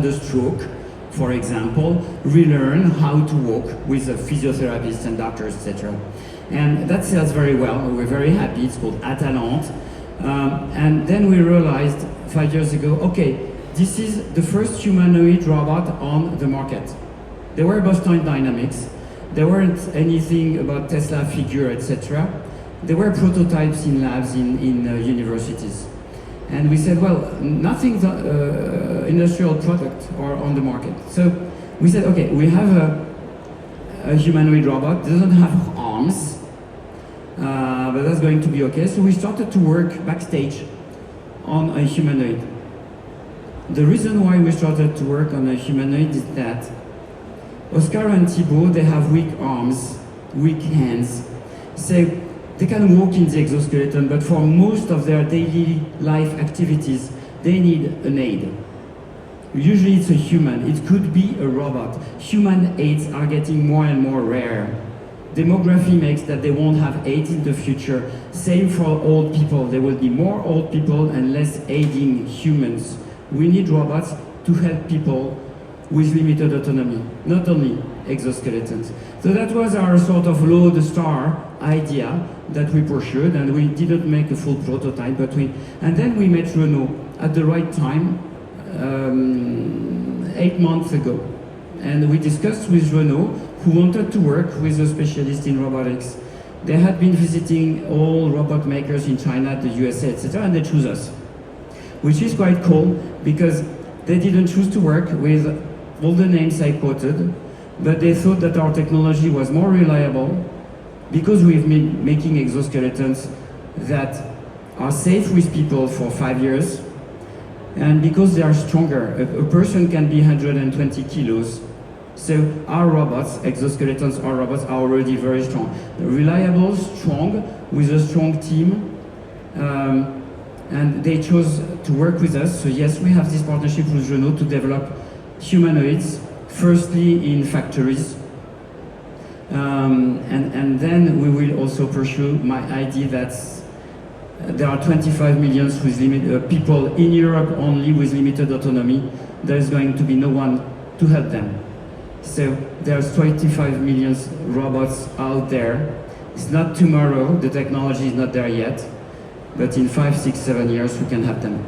had a stroke, for example, relearn how to walk with a physiotherapist and doctors, etc. And that sells very well. We're very happy. It's called Atalante. And then we realized 5 years ago, okay, this is the first humanoid robot on the market. There were Boston Dynamics. There weren't anything about Tesla figure, etc. There were prototypes in labs in universities. And we said, well, nothing's industrial product or on the market. So we said, okay, we have a humanoid robot, doesn't have arms, but that's going to be okay. So we started to work backstage on a humanoid. The reason why we started to work on a humanoid is that Oscar and Thibaut, they have weak arms, weak hands. So they can walk in the exoskeleton, but for most of their daily life activities, they need an aid. Usually it's a human, it could be a robot. Human aids are getting more and more rare. Demography makes that they won't have aids in the future. Same for old people, there will be more old people and less aiding humans. We need robots to help people with limited autonomy, not only exoskeletons. So that was our sort of lodestar idea that we pursued, and we didn't make a full prototype, but and then we met Renault at the right time, 8 months ago. And we discussed with Renault, who wanted to work with a specialist in robotics. They had been visiting all robot makers in China, the USA, etc., and they chose us. Which is quite cool, because they didn't choose to work with all the names I quoted, but they thought that our technology was more reliable because we've been making exoskeletons that are safe with people for 5 years, and because they are stronger. A person can be 120 kilos. So our robots, exoskeletons, our robots are already very strong. Reliable, strong, with a strong team. And they chose to work with us. So yes, we have this partnership with Renault to develop humanoids, firstly in factories. And then we will also pursue my idea that there are 25 million with people in Europe only with limited autonomy. There is going to be no one to help them. So there's 25 million robots out there. It's not tomorrow, the technology is not there yet, but in 5, 6, 7 years we can have them.